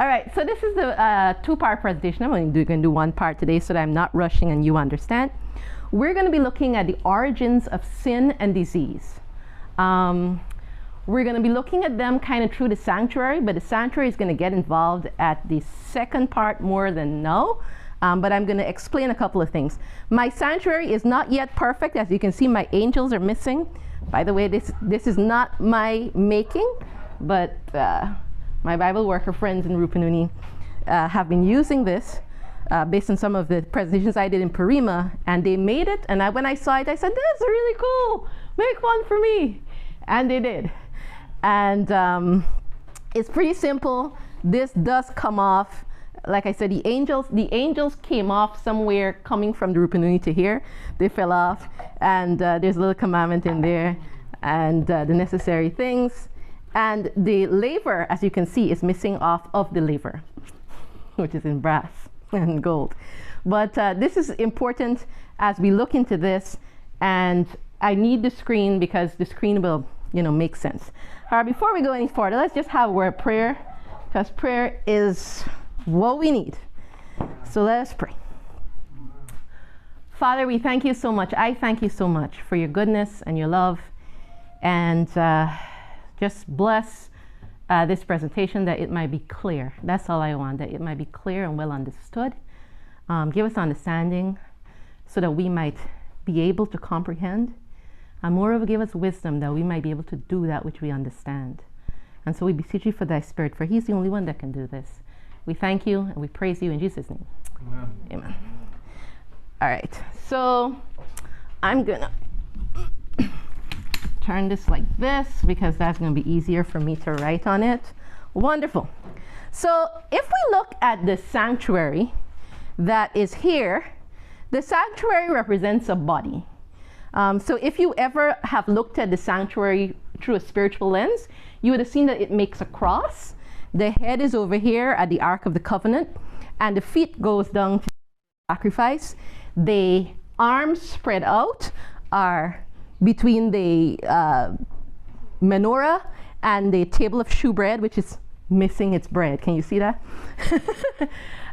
All right, so this is the two-part presentation. I'm only going to do one part today so that I'm not rushing and you understand. We're going to be looking at the origins of sin and disease. We're going to be looking at them kind of through the sanctuary, but the sanctuary is going to get involved at the second part more than now. But I'm going to explain a couple of things. My sanctuary is not yet perfect. As you can see, my angels are missing. By the way, this is not my making, but my Bible worker friends in Rupununi have been using this based on some of the presentations I did in Parima, and they made it. And when I saw it, I said, "This is really cool. Make one for me." And they did. And it's pretty simple. This does come off. Like I said, the angels came off somewhere coming from the Rupununi to here. They fell off, and there's a little commandment in there, and the necessary things. And the laver, as you can see, is missing off of the laver, which is in brass and gold. But this is important as we look into this, and I need the screen because the screen will, make sense. All right, before we go any further, let's just have a word of prayer, because prayer is what we need. So let us pray. Father, we thank you so much. I thank you so much for your goodness and your love, and just bless this presentation that it might be clear. That's all I want, that it might be clear and well understood. Give us understanding so that we might be able to comprehend, and moreover, give us wisdom that we might be able to do that which we understand. And so we beseech you for thy Spirit, for he's the only one that can do this. We thank you and we praise you in Jesus' name. Amen. Amen. All right, so I'm gonna turn this like this because that's gonna be easier for me to write on it. Wonderful. So if we look at the sanctuary that is here, the sanctuary represents a body. So if you ever have looked at the sanctuary through a spiritual lens, you would have seen that it makes a cross. The head is over here at the Ark of the Covenant, and the feet goes down to sacrifice. The arms spread out are between the menorah and the table of shewbread, which is missing its bread. Can you see that?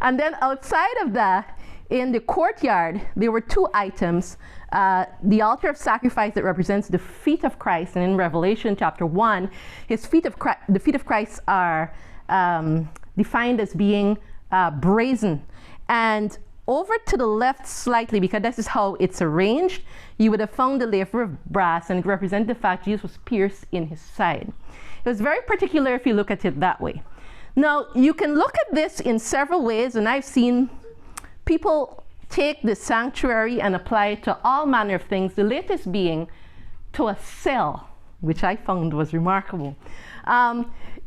And then outside of that, in the courtyard, there were two items. The altar of sacrifice that represents the feet of Christ, and in Revelation chapter 1, the feet of Christ are defined as being brazen. And over to the left slightly, because this is how it's arranged, you would have found the laver of brass, and it represented the fact Jesus was pierced in his side. It was very particular if you look at it that way. Now, you can look at this in several ways, and I've seen people take the sanctuary and apply it to all manner of things, the latest being to a cell, which I found was remarkable.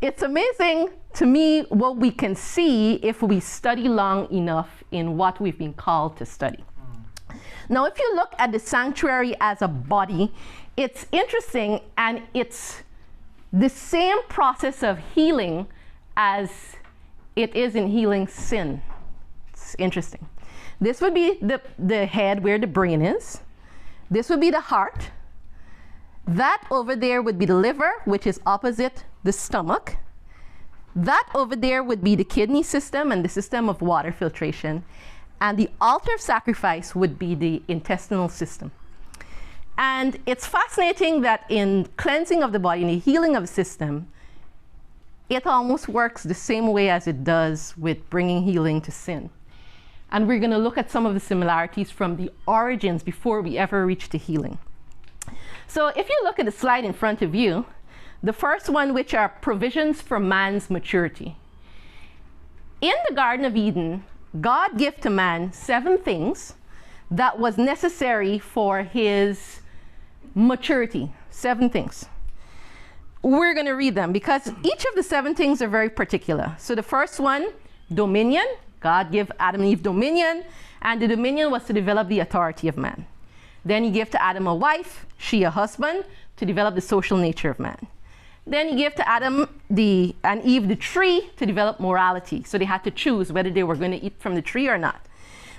It's amazing to me what we can see if we study long enough in what we've been called to study. Now, if you look at the sanctuary as a body, it's interesting, and it's the same process of healing as it is in healing sin. It's interesting. This would be the head where the brain is. This would be the heart. That over there would be the liver, which is opposite the stomach. That over there would be the kidney system and the system of water filtration. And the altar of sacrifice would be the intestinal system. And it's fascinating that in cleansing of the body and the healing of the system, it almost works the same way as it does with bringing healing to sin. And we're going to look at some of the similarities from the origins before we ever reach to healing. So if you look at the slide in front of you, the first one, which are provisions for man's maturity. In the Garden of Eden, God gave to man 7 things that was necessary for his maturity. 7 things. We're going to read them because each of the 7 things are very particular. So the first one, dominion. God gave Adam and Eve dominion, and the dominion was to develop the authority of man. Then he gave to Adam a wife, she a husband, to develop the social nature of man. Then he gave to Adam and Eve the tree to develop morality. So they had to choose whether they were going to eat from the tree or not.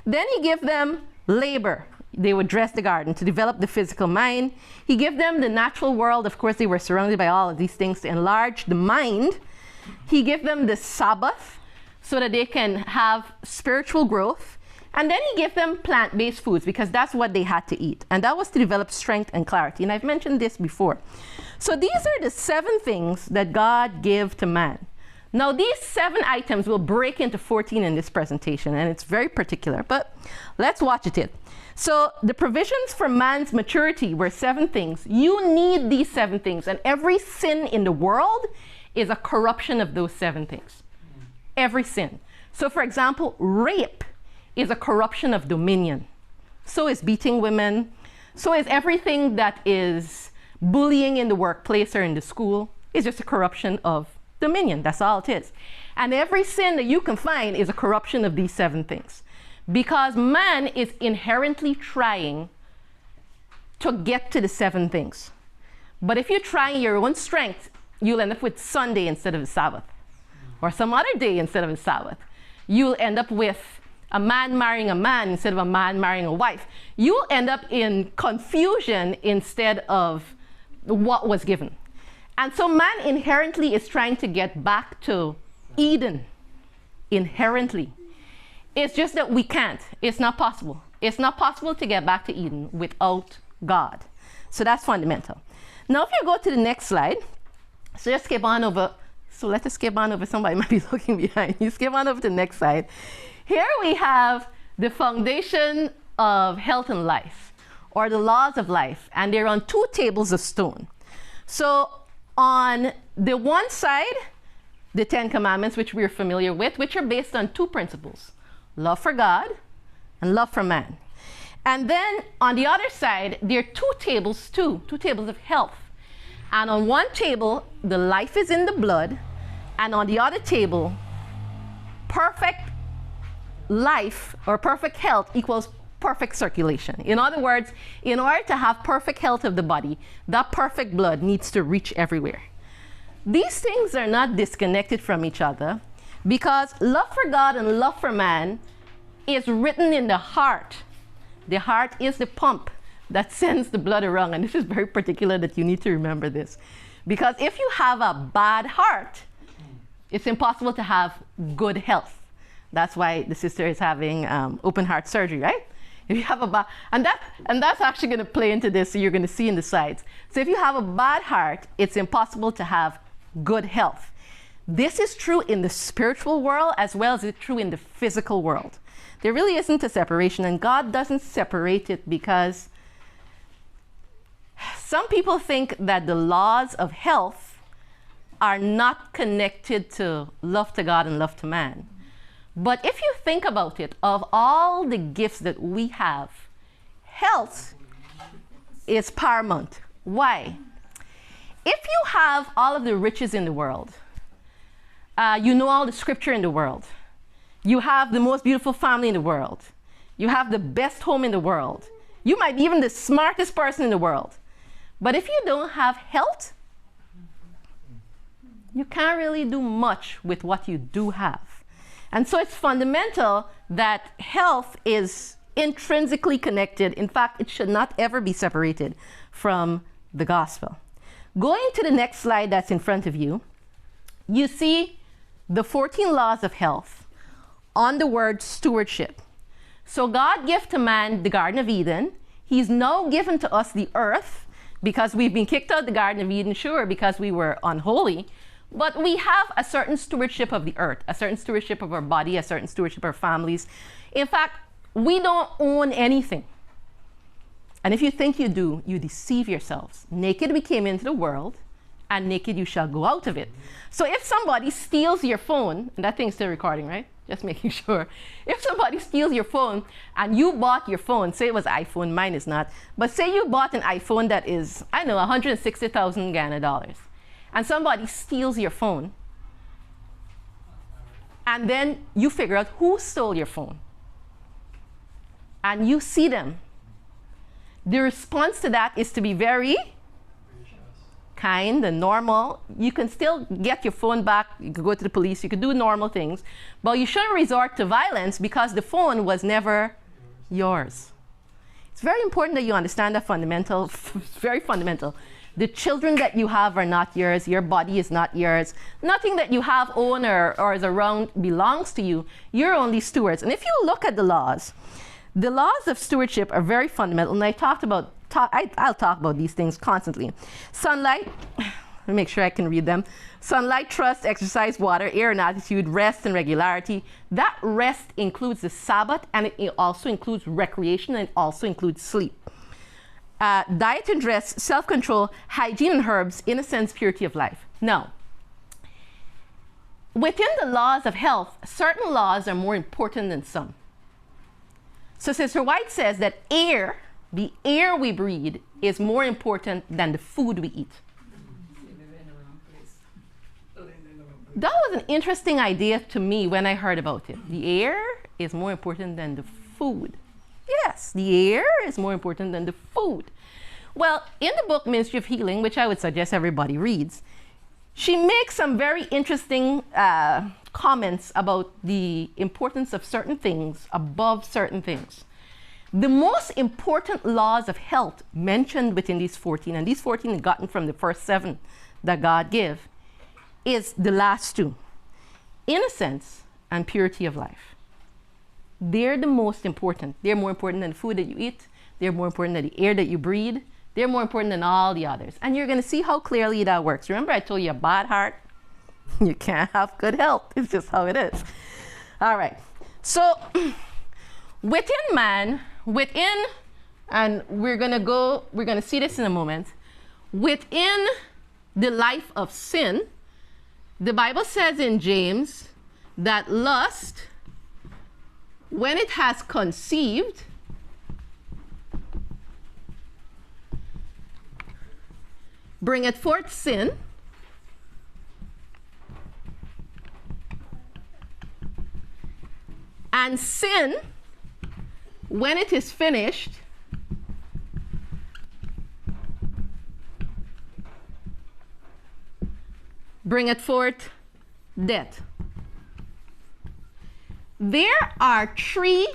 Then he gave them labor. They would dress the garden to develop the physical mind. He gave them the natural world. Of course, they were surrounded by all of these things to enlarge the mind. He gave them the Sabbath so that they can have spiritual growth. And then he gave them plant-based foods because that's what they had to eat. And that was to develop strength and clarity. And I've mentioned this before. So these are the 7 things that God gave to man. Now these 7 items will break into 14 in this presentation, and it's very particular, but let's watch it. So the provisions for man's maturity were 7 things. You need these 7 things, and every sin in the world is a corruption of those 7 things. Every sin. So for example, rape is a corruption of dominion. So is beating women. So is everything that is bullying in the workplace or in the school. Is just a corruption of dominion. That's all it is. And every sin that you can find is a corruption of these 7 things. Because man is inherently trying to get to the 7 things. But if you try your own strength, you'll end up with Sunday instead of the Sabbath. Or some other day instead of the Sabbath. You'll end up with a man marrying a man instead of a man marrying a wife. You'll end up in confusion instead of what was given. And so man inherently is trying to get back to Eden. Inherently. It's just that we can't. It's not possible. It's not possible to get back to Eden without God. So that's fundamental. Now if you go to the next slide, so just skip on over. So let us skip on over. Somebody might be looking behind you. Skip on over to the next slide. Here we have the foundation of health and life, or the laws of life, and they're on 2 tables of stone. So on the one side, the 10 Commandments, which we're familiar with, which are based on 2 principles: love for God and love for man. And then on the other side, there are 2 tables too, 2 tables of health. And on one table, the life is in the blood, and on the other table, perfect life or perfect health equals perfect circulation. In other words, in order to have perfect health of the body, that perfect blood needs to reach everywhere. These things are not disconnected from each other because love for God and love for man is written in the heart. The heart is the pump that sends the blood around. And this is very particular that you need to remember this. Because if you have a bad heart, it's impossible to have good health. That's why the sister is having open heart surgery, right? If you have a bad, and that's actually going to play into this, so you're going to see in the slides. So if you have a bad heart, it's impossible to have good health. This is true in the spiritual world as well as it's true in the physical world. There really isn't a separation, and God doesn't separate it because some people think that the laws of health are not connected to love to God and love to man. But if you think about it, of all the gifts that we have, health is paramount. Why? If you have all of the riches in the world, you know all the scripture in the world, you have the most beautiful family in the world, you have the best home in the world, you might be even the smartest person in the world. But if you don't have health, you can't really do much with what you do have. And so it's fundamental that health is intrinsically connected. In fact, it should not ever be separated from the gospel. Going to the next slide that's in front of you, you see the 14 laws of health on the word stewardship. So God gave to man the Garden of Eden. He's now given to us the earth because we've been kicked out of the Garden of Eden, sure, because we were unholy. But we have a certain stewardship of the earth, a certain stewardship of our body, a certain stewardship of our families. In fact, we don't own anything. And if you think you do, you deceive yourselves. Naked we came into the world, and naked you shall go out of it. So if somebody steals your phone, and that thing's still recording, right? Just making sure. If somebody steals your phone, and you bought your phone, say it was iPhone, mine is not, but say you bought an iPhone that is, I don't know, 160,000 Ghana dollars. And somebody steals your phone, and then you figure out who stole your phone, and you see them. The response to that is to be very kind and normal. You can still get your phone back, you could go to the police, you could do normal things, but you shouldn't resort to violence because the phone was never yours. It's very important that you understand that fundamental, very fundamental. The children that you have are not yours. Your body is not yours. Nothing that you have, own, or is around belongs to you. You're only stewards. And if you look at the laws of stewardship are very fundamental. And I'll talk about these things constantly. Sunlight, let me make sure I can read them. Sunlight, trust, exercise, water, air, and attitude, rest, and regularity. That rest includes the Sabbath, and it also includes recreation, and it also includes sleep. Diet and dress, self-control, hygiene and herbs, innocence, purity of life. Now, within the laws of health, certain laws are more important than some. So Sister White says that air, the air we breathe, is more important than the food we eat. That was an interesting idea to me when I heard about it. The air is more important than the food. Yes, the air is more important than the food. Well, in the book Ministry of Healing, which I would suggest everybody reads, she makes some very interesting comments about the importance of certain things above certain things. The most important laws of health mentioned within these 14, and these 14 are gotten from the first 7 that God gave, is the last 2, innocence and purity of life. They're the most important. They're more important than the food that you eat. They're more important than the air that you breathe. They're more important than all the others. And you're going to see how clearly that works. Remember I told you a bad heart, you can't have good health. It's just how it is. All right. So within man, and we're going to see this in a moment, within the life of sin, the Bible says in James that lust, when it has conceived, bringeth forth sin, and sin, when it is finished, bringeth forth death. There are 3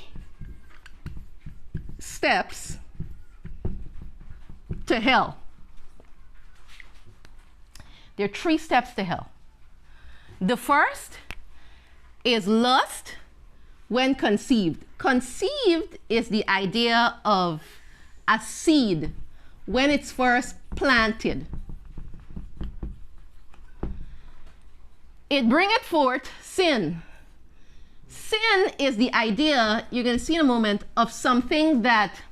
steps to hell. There are 3 steps to hell. The first is lust when conceived. Conceived is the idea of a seed when it's first planted. It bringeth forth sin. Sin is the idea, you're going to see in a moment, of something that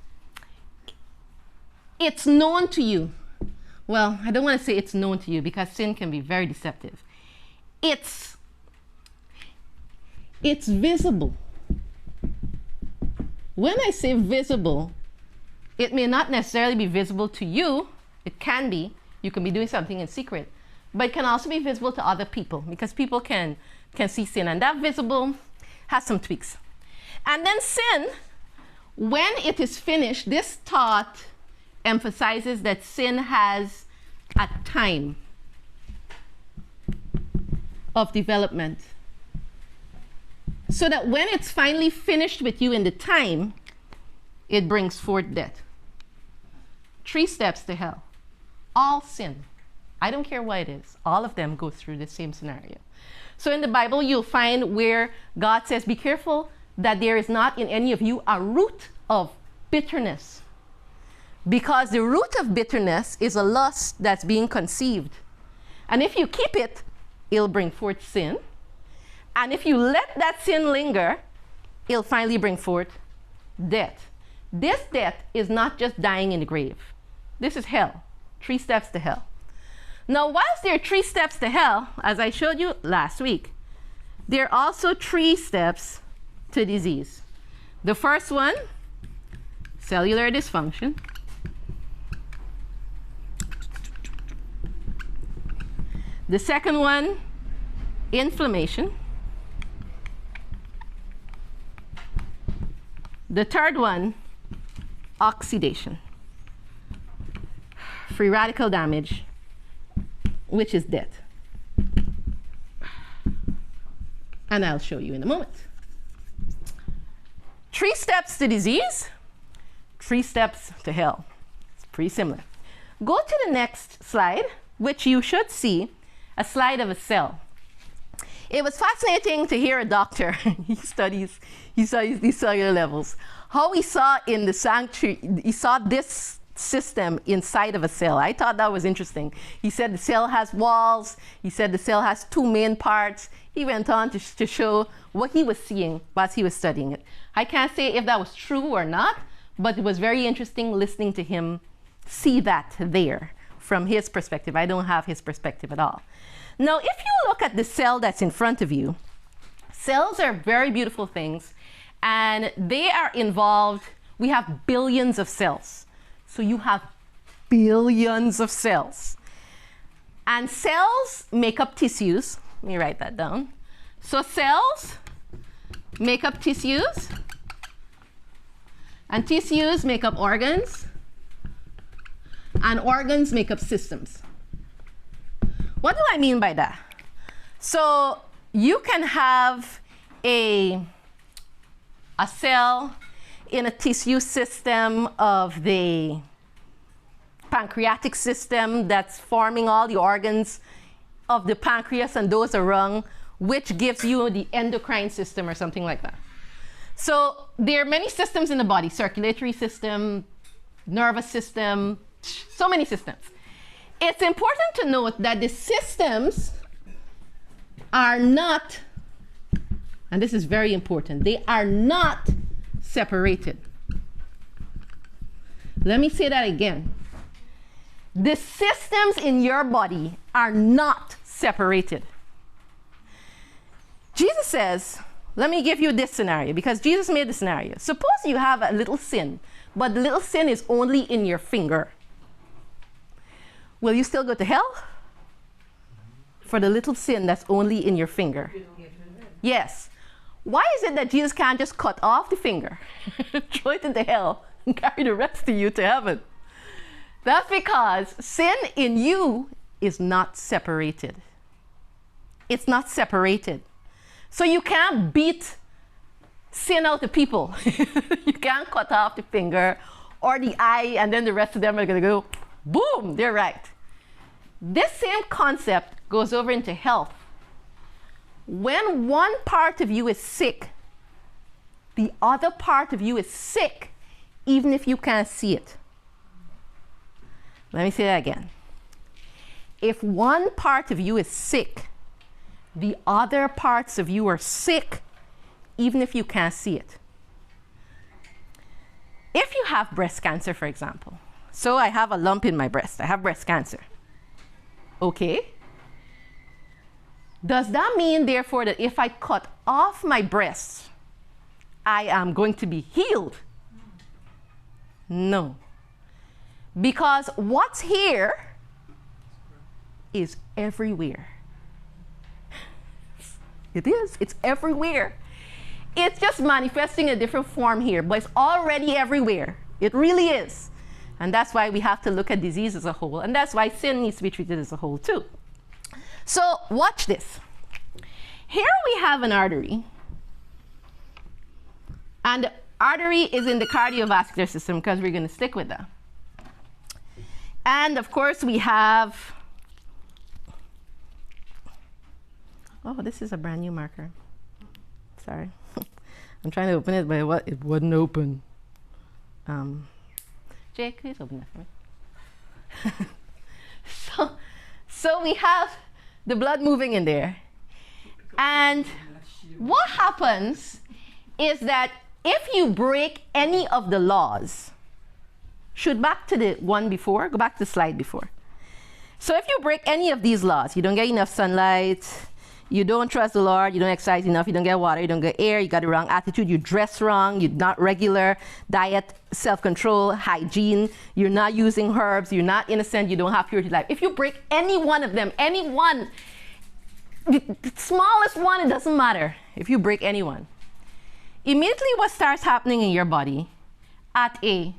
it's known to you. Well, I don't want to say it's known to you because sin can be very deceptive. It's visible. When I say visible, it may not necessarily be visible to you. It can be. You can be doing something in secret. But it can also be visible to other people because people can see sin. And that visible has some tweaks. And then sin, when it is finished, this thought emphasizes that sin has a time of development. So that when it's finally finished with you in the time, it brings forth death. 3 steps to hell. All sin. I don't care what it is. All of them go through the same scenario. So in the Bible, you'll find where God says, be careful that there is not in any of you a root of bitterness. Because the root of bitterness is a lust that's being conceived. And if you keep it, it'll bring forth sin. And if you let that sin linger, it'll finally bring forth death. This death is not just dying in the grave. This is hell. 3 steps to hell. Now, whilst there are 3 steps to hell, as I showed you last week, there are also 3 steps to disease. The first one, cellular dysfunction. The second one, inflammation. The third one, oxidation. Free radical damage, which is death. And I'll show you in a moment. 3 steps to disease, 3 steps to hell. It's pretty similar. Go to the next slide, which you should see, a slide of a cell. It was fascinating to hear a doctor, he studies these cellular levels, how he saw in the sanctuary, he saw this system inside of a cell. I thought that was interesting. He said the cell has walls. He said the cell has two main parts. He went on to show what he was seeing whilst he was studying it. I can't say if that was true or not, but it was very interesting listening to him see that there from his perspective. I don't have his perspective at all. Now, if you look at the cell that's in front of you, cells are very beautiful things, and they are involved. We have billions of cells. So you have billions of cells. And cells make up tissues. Let me write that down. So cells make up tissues, and tissues make up organs, and organs make up systems. What do I mean by that? So you can have a cell in a tissue system of the pancreatic system that's forming all the organs of the pancreas and those around, which gives you the endocrine system or something like that. So there are many systems in the body: circulatory system, nervous system, so many systems. It's important to note that the systems are not, and this is very important, they are not separated. Let me say that again. The systems in your body are not separated. Jesus says, let me give you this scenario, because Jesus made the scenario. Suppose you have a little sin, but the little sin is only in your finger. Will you still go to hell? For the little sin that's only in your finger. Yes. Why is it that Jesus can't just cut off the finger, throw it into hell, and carry the rest of you to heaven? That's because sin in you is not separated. It's not separated. So you can't beat sin out of people. You can't cut off the finger or the eye, and then the rest of them are going to go, boom, they're right. This same concept goes over into health. When one part of you is sick, the other part of you is sick, even if you can't see it. Let me say that again. If one part of you is sick, the other parts of you are sick, even if you can't see it. If you have breast cancer, for example, so I have a lump in my breast, I have breast cancer. Okay. Does that mean, therefore, that if I cut off my breast, I am going to be healed? No. Because what's here is everywhere. It is. It's everywhere. It's just manifesting a different form here, but it's already everywhere. It really is. And that's why we have to look at disease as a whole, and that's why sin needs to be treated as a whole too. So watch this. Here we have an artery, and the artery is in the cardiovascular system because we're going to stick with that. And of course we have, oh, this is a brand new marker. Sorry. I'm trying to open it, but it wouldn't open. Jake, please open that for me. So we have the blood moving in there. And what happens is that if you break any of the laws, should back to the one before, go back to the slide before. So if you break any of these laws, you don't get enough sunlight, you don't trust the Lord, you don't exercise enough, you don't get water, you don't get air, you got the wrong attitude, you dress wrong, you're not regular, diet, self-control, hygiene, you're not using herbs, you're not innocent, you don't have purity life. If you break any one of them, any one, the smallest one, it doesn't matter. If you break any one, immediately what starts happening in your body at a,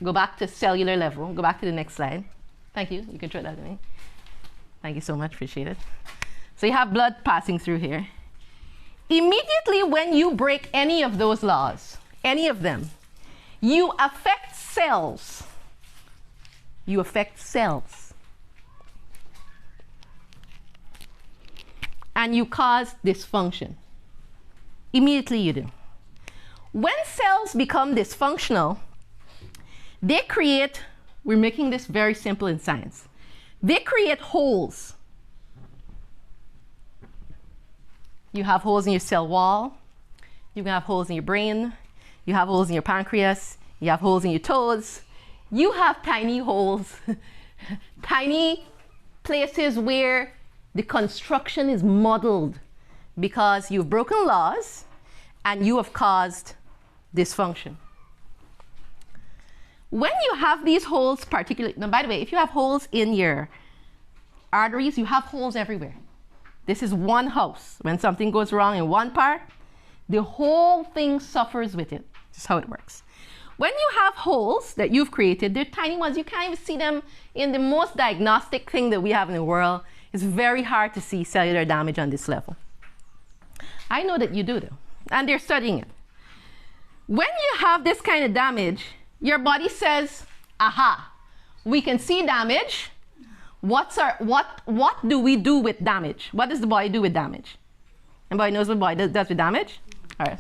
go back to cellular level, go back to the next slide. Thank you, you can throw that to me. Thank you so much, appreciate it. So you have blood passing through here. Immediately when you break any of those laws, any of them, you affect cells. you affect cells. And you cause dysfunction. Immediately you do. When cells become dysfunctional, they create, we're making this very simple in science, they create holes. You have holes in your cell wall, you can have holes in your brain, you have holes in your pancreas, you have holes in your toes, you have tiny holes, tiny places where the construction is muddled because you've broken laws and you have caused dysfunction. When you have these holes, particularly, now by the way, if you have holes in your arteries, you have holes everywhere. This is one house. When something goes wrong in one part, the whole thing suffers with it. That's how it works. When you have holes that you've created, they're tiny ones. You can't even see them in the most diagnostic thing that we have in the world. It's very hard to see cellular damage on this level. I know that you do though, and they're studying it. When you have this kind of damage, your body says, aha, we can see damage. What do we do with damage? What does the body do with damage? Anybody knows what the body does with damage? All right,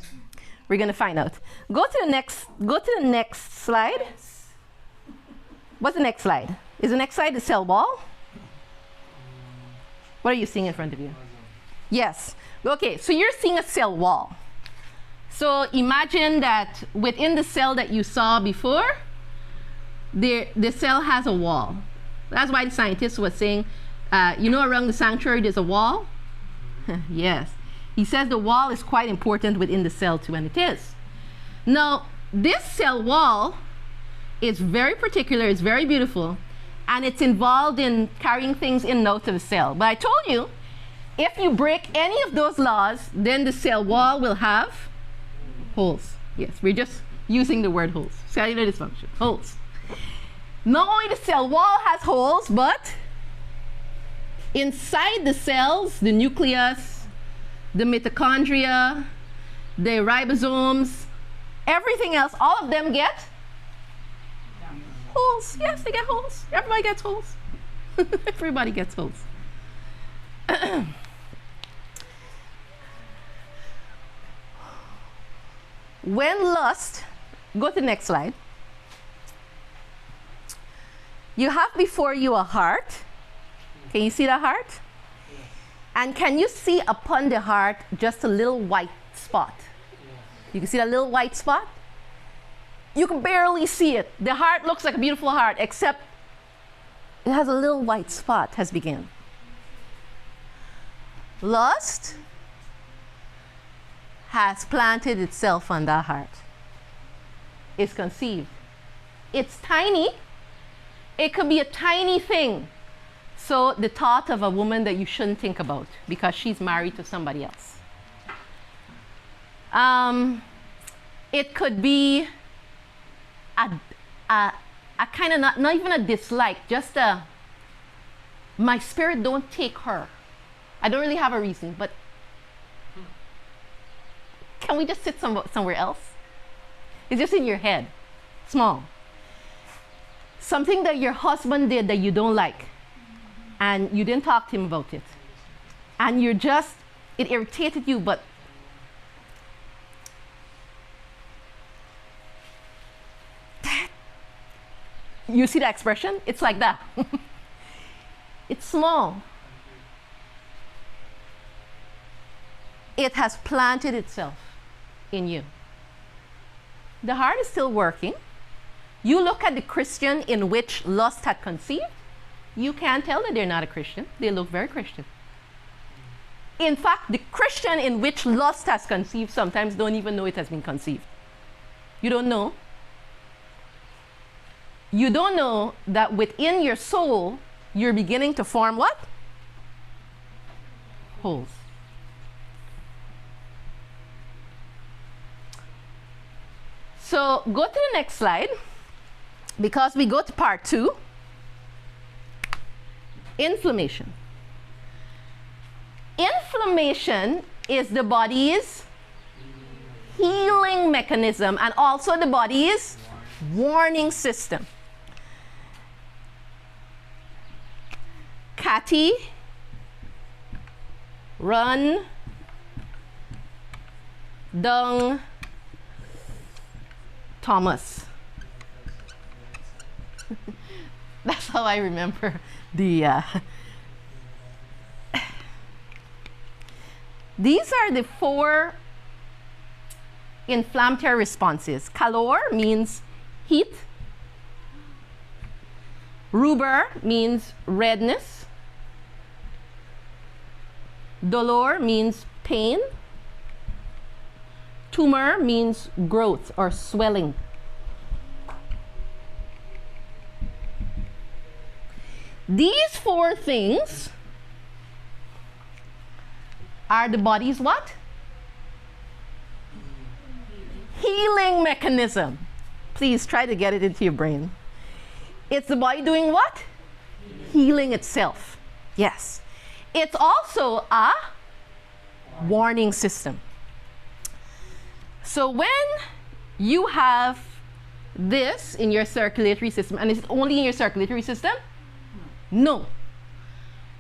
we're gonna find out. Go to the next slide. What's the next slide? Is the next slide the cell wall? What are you seeing in front of you? Yes, okay, so you're seeing a cell wall. So imagine that within the cell that you saw before, the cell has a wall. That's why the scientist was saying, you know, around the sanctuary there's a wall? Yes. He says the wall is quite important within the cell too, and it is. Now, this cell wall is very particular, it's very beautiful, and it's involved in carrying things in and out of the cell. But I told you, if you break any of those laws, then the cell wall will have holes. Yes, we're just using the word holes. Cellular dysfunction, holes. Not only the cell wall has holes, but inside the cells, the nucleus, the mitochondria, the ribosomes, everything else, all of them get holes. Yes, they get holes. Everybody gets holes. Everybody gets holes. When lust, go to the next slide. You have before you a heart. Can you see the heart? And can you see upon the heart just a little white spot? You can see that little white spot? You can barely see it. The heart looks like a beautiful heart, except it has a little white spot has begun. Lust has planted itself on that heart. It's conceived. It's tiny. It could be a tiny thing. So the thought of a woman that you shouldn't think about because she's married to somebody else. It could be a kind of not even a dislike, just a, my spirit don't take her. I don't really have a reason, but can we just sit somewhere else? It's just in your head, small. Something that your husband did that you don't like, and you didn't talk to him about it. And you're just, it irritated you, but you see that expression? It's like that. It's small. It has planted itself in you. The heart is still working. You look at the Christian in which lust had conceived, you can't tell that they're not a Christian. They look very Christian. In fact, the Christian in which lust has conceived sometimes don't even know it has been conceived. You don't know. You don't know that within your soul, you're beginning to form what? Holes. So go to the next slide, because we go to part 2. Inflammation. Inflammation is the body's healing mechanism and also the body's warning system. Patty, run down Thomas. That's how I remember the. These are the 4 inflammatory responses. Calor means heat. Rubor means redness. Dolor means pain. Tumor means growth or swelling. These 4 things are the body's what? Healing mechanism. Please try to get it into your brain. It's the body doing what? Healing itself. Yes. It's also a warning system. So when you have this in your circulatory system, and is it only in your circulatory system? No.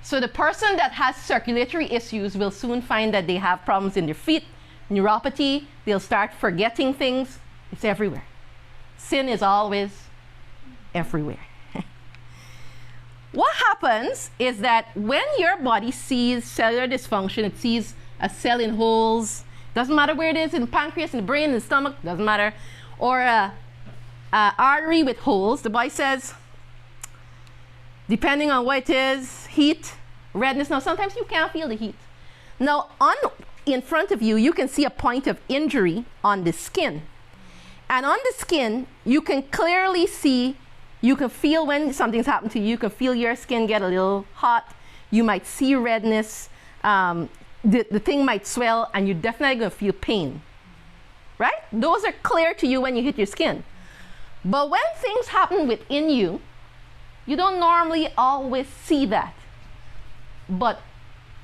So the person that has circulatory issues will soon find that they have problems in their feet, neuropathy, they'll start forgetting things. It's everywhere. Sin is always everywhere. What happens is that when your body sees cellular dysfunction, it sees a cell in holes, doesn't matter where it is, in the pancreas, in the brain, in the stomach, doesn't matter, or a artery with holes, the body says, depending on what it is, heat, redness. Now, sometimes you can't feel the heat. Now, in front of you, you can see a point of injury on the skin. And on the skin, you can clearly see, you can feel when something's happened to you. You can feel your skin get a little hot. You might see redness. The thing might swell, and you're definitely going to feel pain. Right? Those are clear to you when you hit your skin. But when things happen within you, you don't normally always see that. But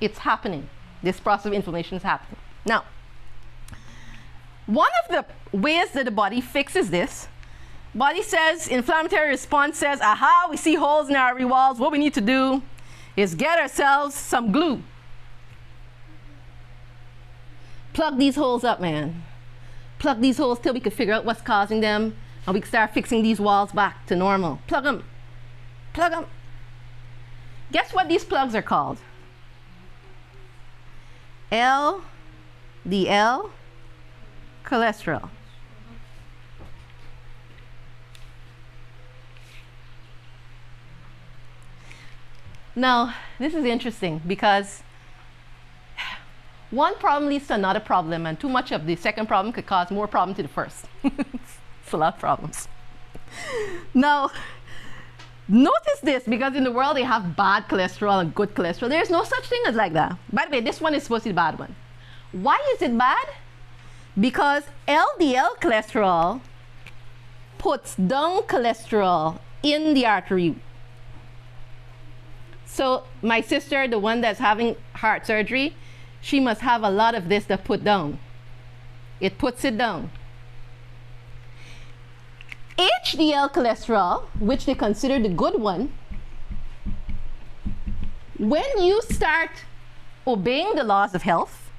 it's happening. This process of inflammation is happening. Now, one of the ways that the body fixes this, body says, inflammatory response says, aha, we see holes in our artery walls. What we need to do is get ourselves some glue. Plug these holes up, man. Plug these holes till we can figure out what's causing them, and we can start fixing these walls back to normal. Plug them. Plug them. Guess what these plugs are called? LDL cholesterol. Now, this is interesting because one problem leads to another problem, and too much of the second problem could cause more problem to the first. It's a lot of problems. Now, notice this, because in the world they have bad cholesterol and good cholesterol. There's no such thing as like that. By the way, this one is supposed to be the bad one. Why is it bad? Because LDL cholesterol puts down cholesterol in the artery. So my sister, the one that's having heart surgery, she must have a lot of this to put down. It puts it down. HDL cholesterol, which they consider the good one, when you start obeying the laws of health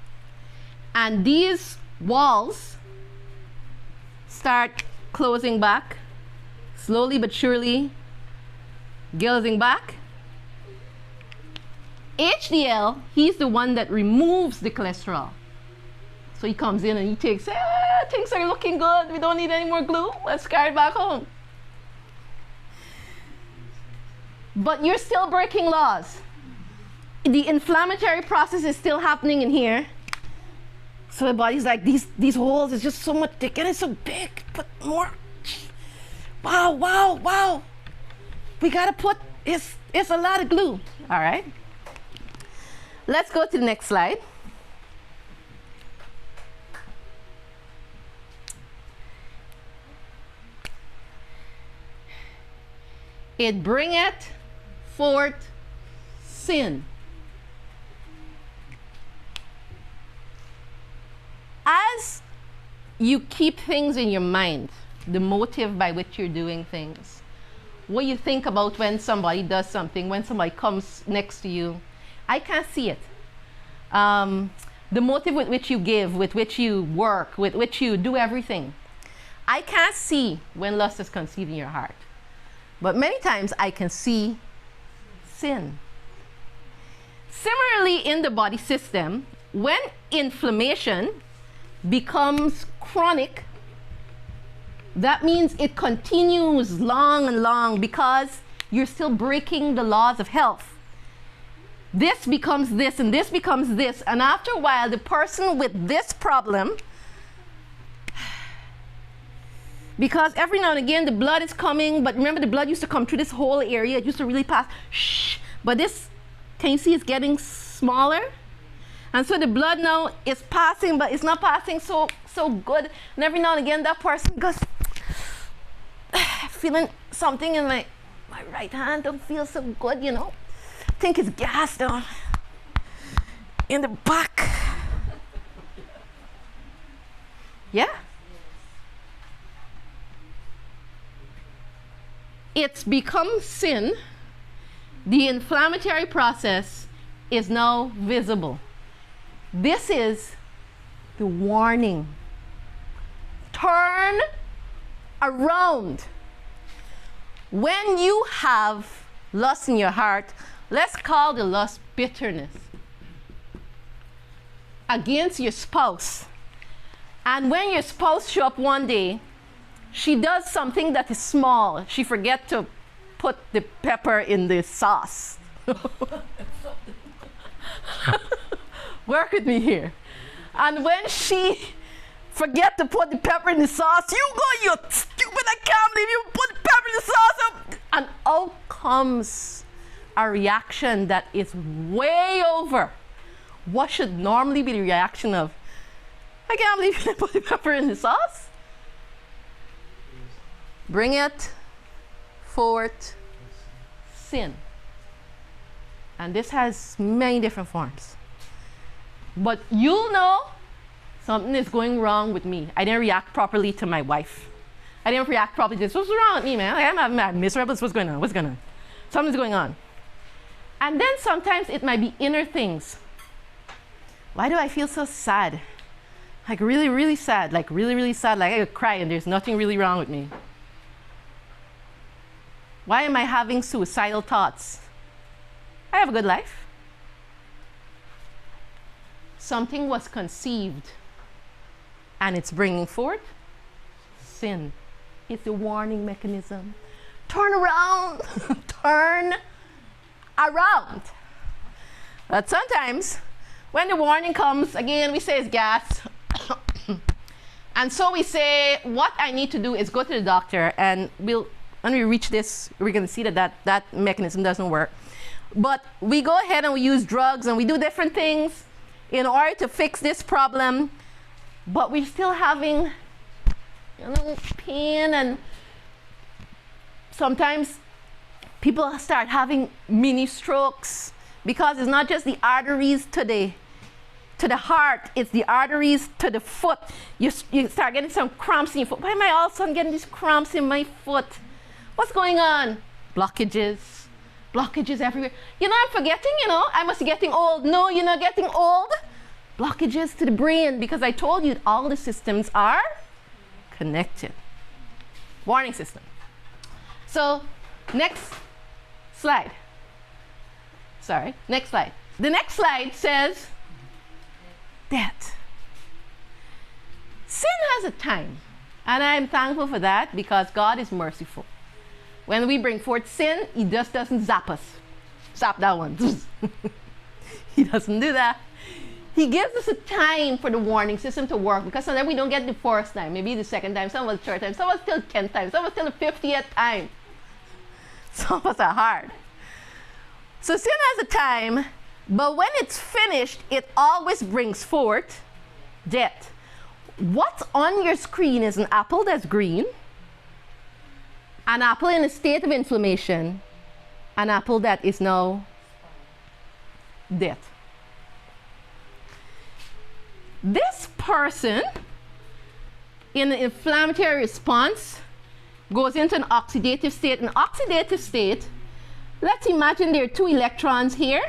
and these walls start closing back, slowly but surely gilling back, HDL, he's the one that removes the cholesterol. So he comes in and he takes, things are looking good. We don't need any more glue. Let's carry it back home. But you're still breaking laws. The inflammatory process is still happening in here. So the body's like, these holes is just so much thick and it's so big. Put more. Wow, wow, wow. We gotta put, it's a lot of glue. All right. Let's go to the next slide. It bringeth forth sin. As you keep things in your mind, the motive by which you're doing things, what you think about when somebody does something, when somebody comes next to you. I can't see it. The motive with which you give, with which you work, with which you do everything. I can't see when lust is conceived in your heart. But many times I can see sin. Similarly, in the body system, when inflammation becomes chronic, that means it continues long and long because you're still breaking the laws of health. This becomes this and this becomes this, and after a while the person with this problem, because every now and again the blood is coming, but remember the blood used to come through this whole area, it used to really pass, but this, can you see it's getting smaller? And so the blood now is passing, but it's not passing so good, and every now and again that person goes, feeling something in my right hand, don't feel so good, you know. I think it's gas down in the back. Yeah? It's become sin. The inflammatory process is now visible. This is the warning. Turn around. When you have lust in your heart, let's call the lust bitterness against your spouse. And when your spouse shows up one day, she does something that is small. She forgets to put the pepper in the sauce. Work with me here. And when she forget to put the pepper in the sauce, you stupid, I can't believe you put the pepper in the sauce. And out comes a reaction that is way over what should normally be the reaction of, I can't believe you put the pepper in the sauce. Bring it forth, sin. And this has many different forms. But you'll know something is going wrong with me. I didn't react properly to my wife. I didn't react properly to this. What's wrong with me, man? I'm miserable. What's going on? What's going on? Something's going on. And then sometimes it might be inner things. Why do I feel so sad? Like really, really sad. Like really, really sad. Like I could cry and there's nothing really wrong with me. Why am I having suicidal thoughts? I have a good life. Something was conceived and it's bringing forth sin. It's a warning mechanism. Turn around. Turn around. But sometimes when the warning comes, again, we say it's gas. And so we say, what I need to do is go to the doctor, and when we reach this, we're going to see that mechanism doesn't work. But we go ahead and we use drugs and we do different things in order to fix this problem, but we're still having, pain, and sometimes people start having mini strokes because it's not just the arteries to the heart, it's the arteries to the foot. You start getting some cramps in your foot. Why am I all of a sudden getting these cramps in my foot? What's going on? Blockages everywhere. I'm forgetting, I must be getting old. No, you're not getting old. Blockages to the brain, because I told you all the systems are connected. Warning system. So, next slide. Sorry, next slide. The next slide says death. Sin has a time, and I'm thankful for that because God is merciful. When we bring forth sin, He just doesn't zap us. Zap that one. He doesn't do that. He gives us a time for the warning system to work, because sometimes we don't get the first time, maybe the second time, some was the third time, some was still 10th time, some was still the 50th time. Some of us are hard. So sin has a time, but when it's finished, it always brings forth death. What's on your screen is an apple that's green, an apple in a state of inflammation, an apple that is now dead. This person in the inflammatory response goes into an oxidative state. An oxidative state, let's imagine there are 2 electrons here,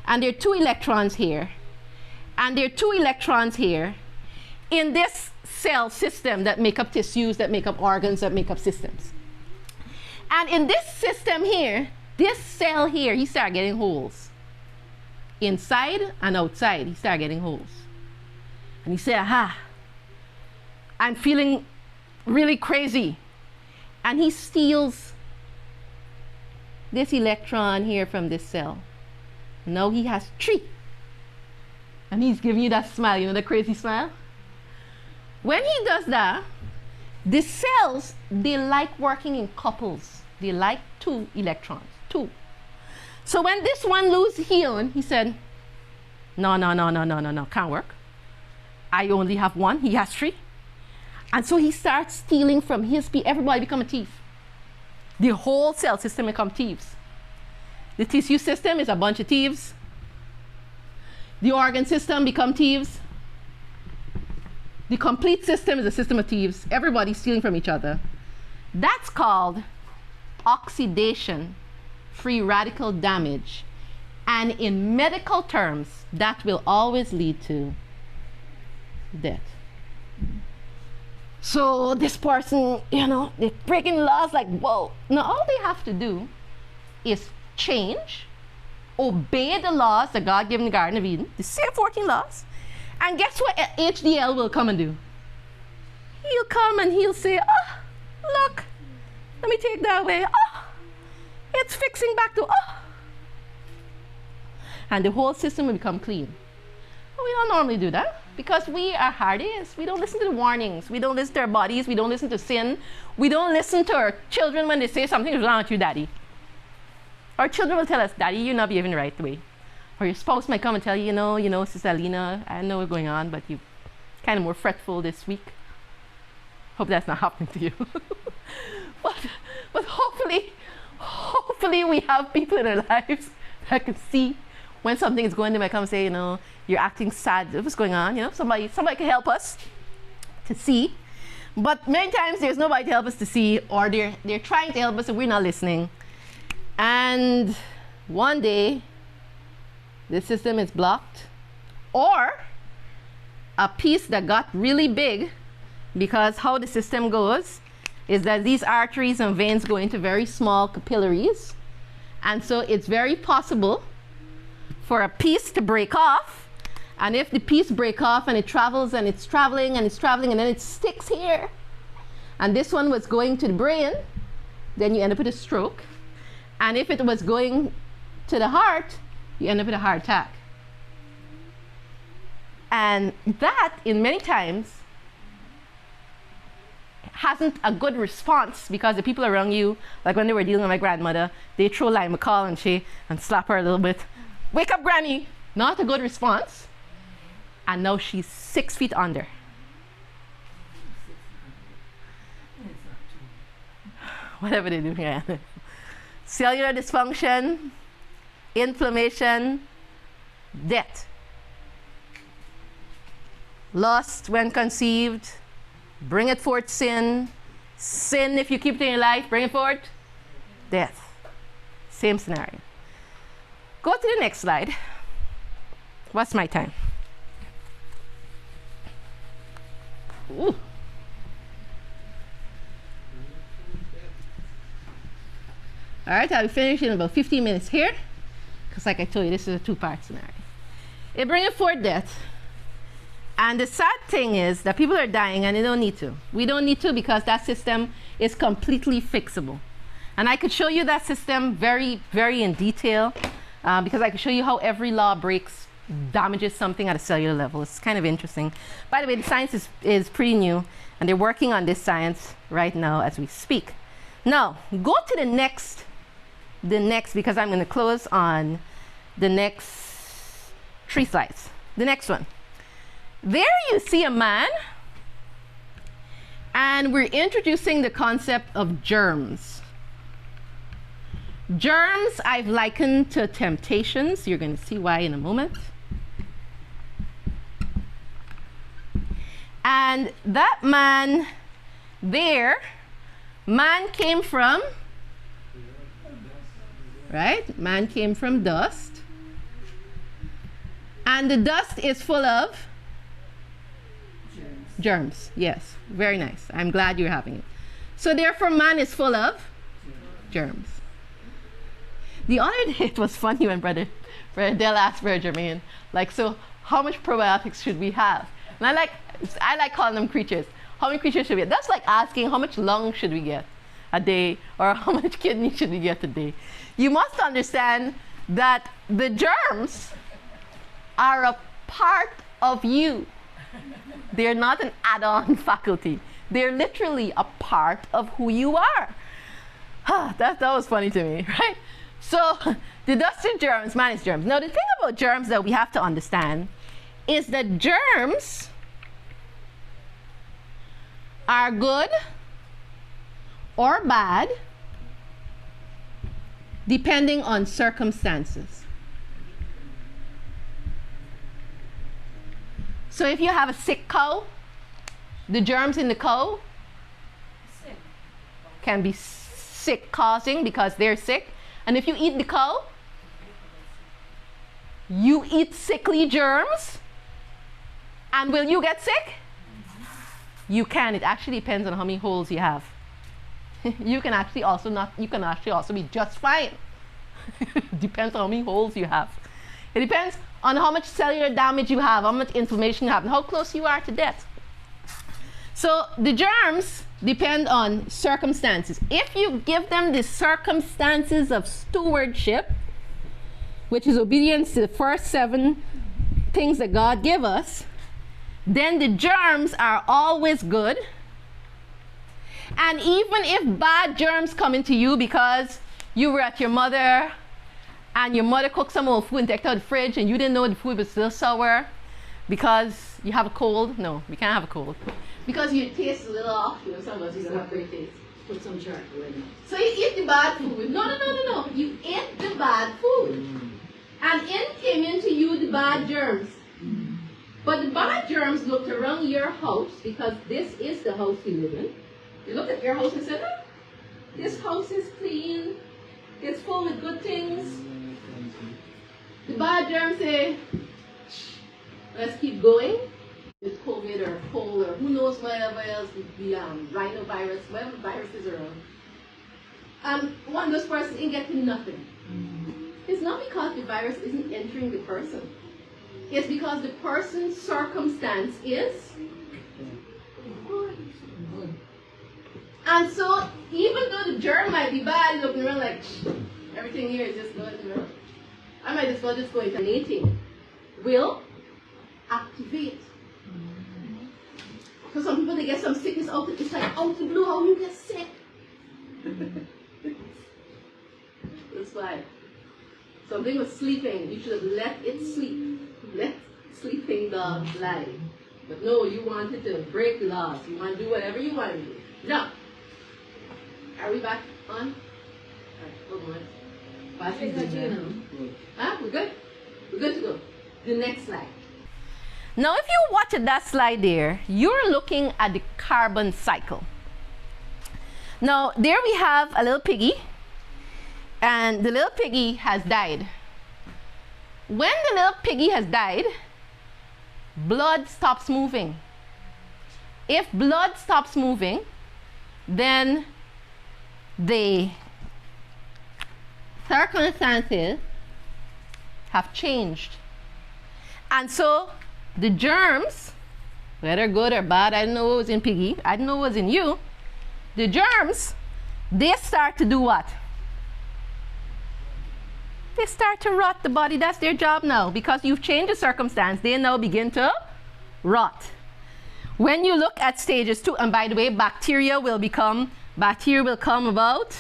and there are 2 electrons here, and there are 2 electrons here in this cell system that make up tissues, that make up organs, that make up systems. And in this system here, this cell here, he started getting holes. Inside and outside, he started getting holes. And he said, aha, I'm feeling really crazy. And he steals this electron here from this cell. Now he has 3. And he's giving you that smile, you know, the crazy smile? When he does that, the cells, they like working in couples. They like 2 electrons, 2. So when this one loses healing, he said, no, can't work. I only have 1, he has 3. And so he starts stealing from his people. Everybody become a thief. The whole cell system become thieves. The tissue system is a bunch of thieves. The organ system become thieves. The complete system is a system of thieves. Everybody's stealing from each other. That's called oxidation, free radical damage. And in medical terms, that will always lead to death. So this person, you know, they're breaking laws like, whoa. Now all they have to do is change, obey the laws that God gave in the Garden of Eden, the same 14 laws. And guess what HDL will come and do? He'll come and he'll say, oh, look, let me take that away. Oh, it's fixing back to, oh. And the whole system will become clean. But we don't normally do that because we are hardies. We don't listen to the warnings. We don't listen to our bodies. We don't listen to sin. We don't listen to our children when they say something is wrong with you, Daddy. Our children will tell us, Daddy, you're not behaving the right way. Or your spouse might come and tell you, you know, Sister Alina, I know what's going on, but you're kind of more fretful this week. Hope that's not happening to you. but hopefully we have people in our lives that can see when something is going. They might come and say, you know, you're acting sad. What's going on? You know, somebody can help us to see. But many times there's nobody to help us to see, or they're trying to help us and we're not listening. And one day, the system is blocked, or a piece that got really big, because how the system goes is that these arteries and veins go into very small capillaries, and so it's very possible for a piece to break off. And if the piece break off and it travels and it's traveling and it's traveling and then it sticks here, and this one was going to the brain, then you end up with a stroke. And if it was going to the heart, you end up with a heart attack. And that, in many times, hasn't a good response because the people around you, like when they were dealing with my grandmother, they throw Lima McCall and slap her a little bit. Wake up, Granny! Not a good response. And now she's 6 feet under. Whatever they do here. Cellular dysfunction, inflammation, death. Lust when conceived, bring it forth sin. Sin, if you keep it in your life, bring it forth death. Same scenario. Go to the next slide. What's my time? Ooh. All right, I'll be finished in about 15 minutes here, because like I told you, this is a 2-part scenario. It brings forth death. And the sad thing is that people are dying and they don't need to. We don't need to because that system is completely fixable. And I could show you that system very, very in detail, because I could show you how every law breaks, damages something at a cellular level. It's kind of interesting. By the way, the science is pretty new, and they're working on this science right now as we speak. Now, go to the next, because I'm going to close on the next 3 slides. The next one. There you see a man, and we're introducing the concept of germs. Germs I've likened to temptations. You're going to see why in a moment. And that man there Man came from, right? Man came from dust. And the dust is full of germs. Yes, very nice. I'm glad you're having it. So therefore, man is full of germs. The other day, it was funny when Brother Dell asked Brother Jermaine, like, so how much probiotics should we have? And I like calling them creatures. How many creatures should we get? That's like asking how much lung should we get a day, or how much kidney should we get a day. You must understand that the germs are a part of you. They're not an add-on faculty. They're literally a part of who you are. That was funny to me, right? So the dust is germs, man is germs. Now the thing about germs that we have to understand is that germs are good or bad depending on circumstances. So if you have a sick cow, the germs in the cow can be sick causing because they're sick. And if you eat the cow, you eat sickly germs. And will you get sick? You can. It actually depends on how many holes you have. You can actually also be just fine. Depends on how many holes you have. It depends on how much cellular damage you have, how much inflammation you have, and how close you are to death. So the germs depend on circumstances. If you give them the circumstances of stewardship, which is obedience to the first 7 things that God gave us, then the germs are always good. And even if bad germs come into you because you were at your mother and your mother cooked some old food and took it out of the fridge and you didn't know the food was still sour because you have a cold. No, we can't have a cold. Because your taste is a little off. You know, some of us just have great taste. Put some charcoal in it. So you eat the bad food. No. You ate the bad food. And in came into you the bad germs. But the bad germs looked around your house, because this is the house you live in. You looked at your house and said, oh, this house is clean. It's full with good things. The bad germs say, let's keep going. With COVID or cold or who knows whatever else, the rhinovirus, whatever virus is around. One of those persons ain't getting nothing. It's not because the virus isn't entering the person. It's because the person's circumstance is good. And so, even though the germ might be bad, looking around like, everything here is just good, you know, I might as well just go into nating. Will activate. So some people, they get some sickness out, it's like out of the blue, how you get sick. That's why. Something was sleeping, you should have let it sleep. Let sleeping dogs lie. But no, you wanted to break laws. You want to do whatever you want to do. Now, are we back on? Alright, hold on. We're good? We're good to go. The next slide. Now, if you watch that slide there, you're looking at the carbon cycle. Now, there we have a little piggy, and the little piggy has died. When the little piggy has died, blood stops moving. If blood stops moving, then the circumstances have changed. And so the germs, whether good or bad, I don't know what was in piggy, I don't know what was in you, the germs, they start to do what? They start to rot the body. That's their job now. Because you've changed the circumstance, they now begin to rot. When you look at stages 2, and by the way, bacteria will come about.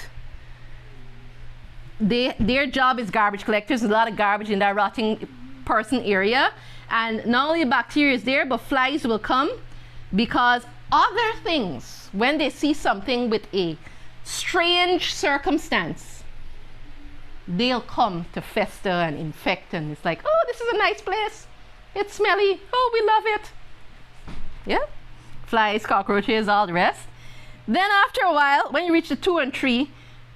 Their job is garbage collectors. There's a lot of garbage in that rotting person area. And not only bacteria is there, but flies will come because other things, when they see something with a strange circumstance, they'll come to fester and infect, and it's like, oh, this is a nice place. It's smelly. Oh, we love it. Yeah? Flies, cockroaches, all the rest. Then after a while, when you reach the 2 and 3,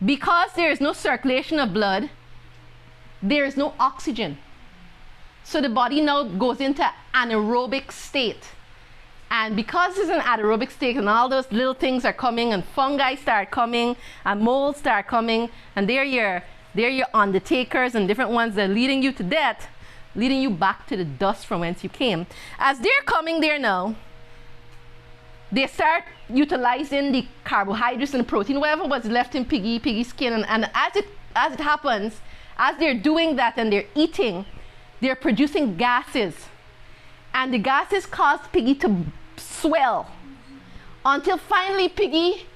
because there is no circulation of blood, there is no oxygen. So the body now goes into anaerobic state. And because it's an anaerobic state and all those little things are coming and fungi start coming and molds start coming, and they're your undertakers and different ones that are leading you to death, leading you back to the dust from whence you came. As they're coming there now, they start utilizing the carbohydrates and the protein, whatever was left in piggy's skin. And as it happens, as they're doing that and they're eating, they're producing gases. And the gases cause piggy to swell until finally piggy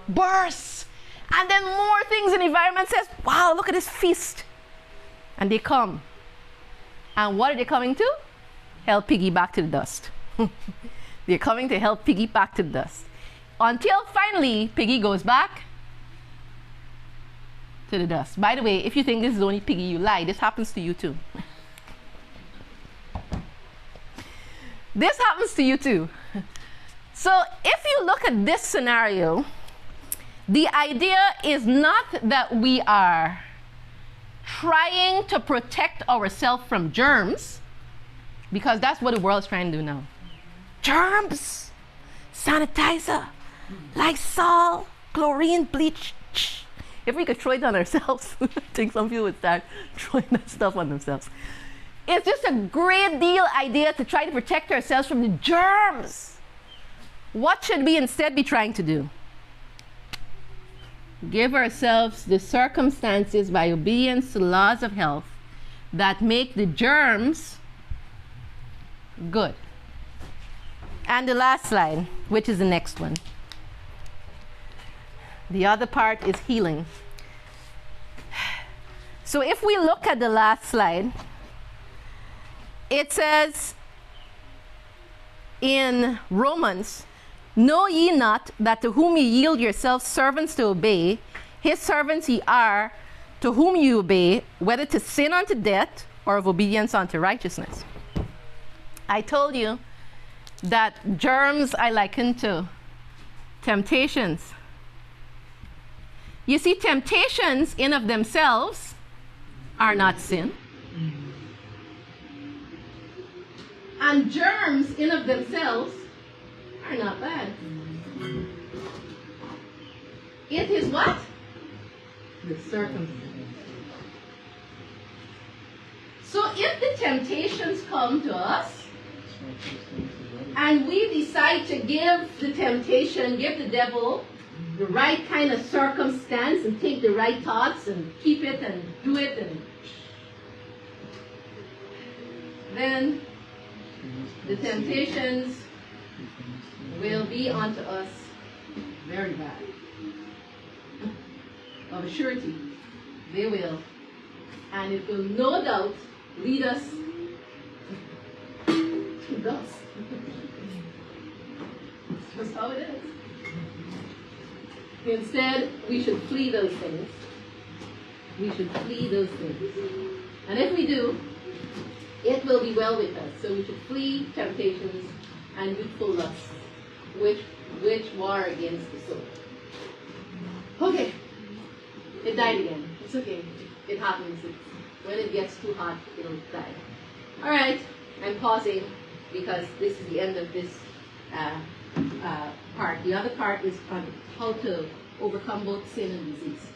bursts. And then more things in the environment says, wow, look at this feast. And they come. And what are they coming to? Help piggy back to the dust. They're coming to help piggy back to the dust. Until finally, piggy goes back to the dust. By the way, if you think this is only piggy, you lie. This happens to you too. This happens to you too. So if you look at this scenario, the idea is not that we are trying to protect ourselves from germs, because that's what the world's trying to do now. Germs, sanitizer, Lysol, chlorine, bleach. If we could throw it on ourselves, I think some people would start throwing that stuff on themselves. It's just a great deal idea to try to protect ourselves from the germs. What should we instead be trying to do? Give ourselves the circumstances by obedience to laws of health that make the germs good. And the last slide, which is the next one. The other part is healing. So if we look at the last slide, it says in Romans, know ye not that to whom ye yield yourselves servants to obey, his servants ye are, to whom you obey, whether to sin unto death or of obedience unto righteousness. I told you that germs I liken to temptations. You see, temptations in of themselves are not sin. And germs in of themselves are not bad. It is what? The circumstance. So if the temptations come to us, and we decide to give the temptation, give the devil the right kind of circumstance and take the right thoughts and keep it and do it, and then the temptations will be unto us very bad. Of a surety, they will. And it will no doubt lead us to dust. That's how it is. Instead, we should flee those things. We should flee those things. And if we do, it will be well with us. So we should flee temptations and youthful lusts, which war against the soul. Okay. It died again. It's okay. It happens. When it gets too hot, it'll die. All right. I'm pausing because this is the end of this part. The other part is on how to overcome both sin and disease.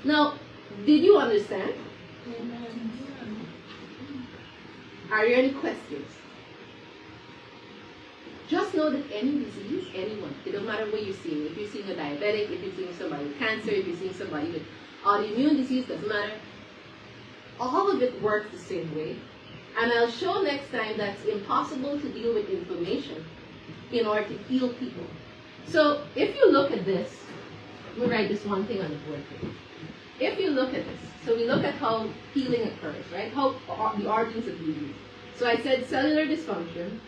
Now, did you understand? Are there any questions? Just know that any disease, anyone, it doesn't matter what you're seeing. If you're seeing a diabetic, if you're seeing somebody with cancer, if you're seeing somebody with autoimmune disease, doesn't matter. All of it works the same way. And I'll show next time that it's impossible to deal with inflammation in order to heal people. So if you look at this, let me write this one thing on the board here. If you look at this, so we look at how healing occurs, right? How the origins of disease. So I said cellular dysfunction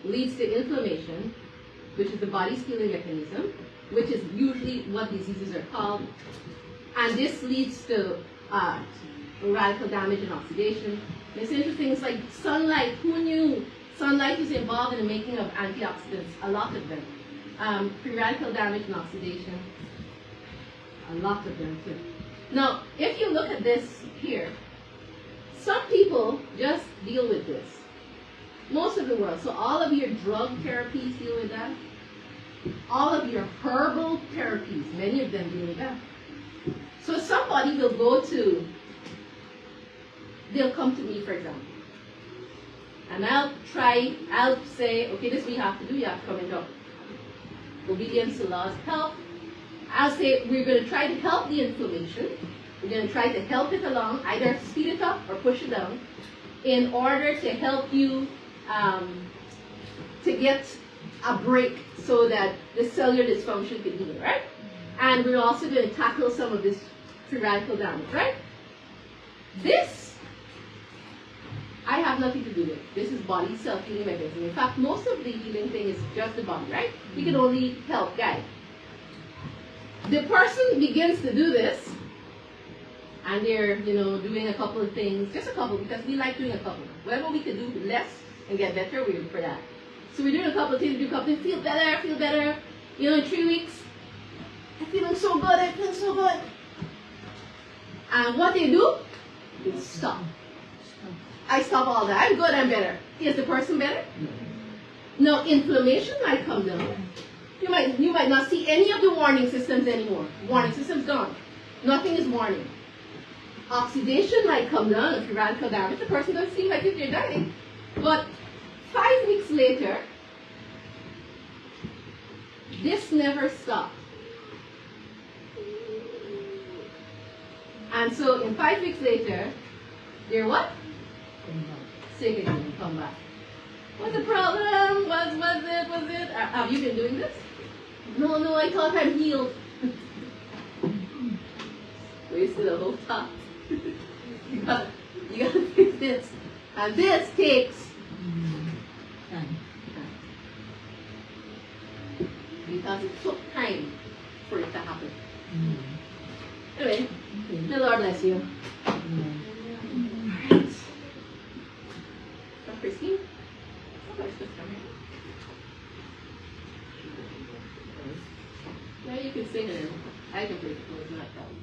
leads to inflammation, which is the body's healing mechanism, which is usually what diseases are called. And this leads to radical damage and oxidation. It's interesting, it's like sunlight. Who knew sunlight was involved in the making of antioxidants? A lot of them. free radical damage and oxidation. A lot of them too. Now, if you look at this here, some people just deal with this. Most of the world. So all of your drug therapies deal with that. All of your herbal therapies, many of them deal with that. So somebody will go to, they'll come to me, for example. And I'll say, okay, this is what you have to do. You have to come and talk. Obedience to laws of health. I'll say, we're going to try to help the inflammation. We're going to try to help it along, either speed it up or push it down, in order to help you to get a break so that the cellular dysfunction can heal, right? And we're also going to tackle some of this free radical damage, right? This, I have nothing to do with. This is body self-healing mechanism. In fact, most of the healing thing is just the body, right? We can only help guide. The person begins to do this, and they're, doing a couple of things, just a couple, because we like doing a couple. Whatever we can do less and get better, we're for that. So we're doing a couple of things, feel better, in 3 weeks, I'm feeling so good, And what they do, they stop. I stop all that, I'm good, I'm better. Is the person better? No, inflammation might come down. You might not see any of the warning systems anymore. Warning system's gone. Nothing is warning. Oxidation might come down if you radical damage. The person doesn't seem like if they're dying. But 5 weeks later, this never stopped. And so in 5 weeks later, they're what? Sick again, come back. What's the problem? Was it? Have you been doing this? No, I thought I'm healed. Wasted a whole time. You gotta fix this. And this takes time. Because it took time for it to happen. Anyway, the Lord bless you. Alright. So Christine? Yeah, you can sing it. I can play it. It's not a problem.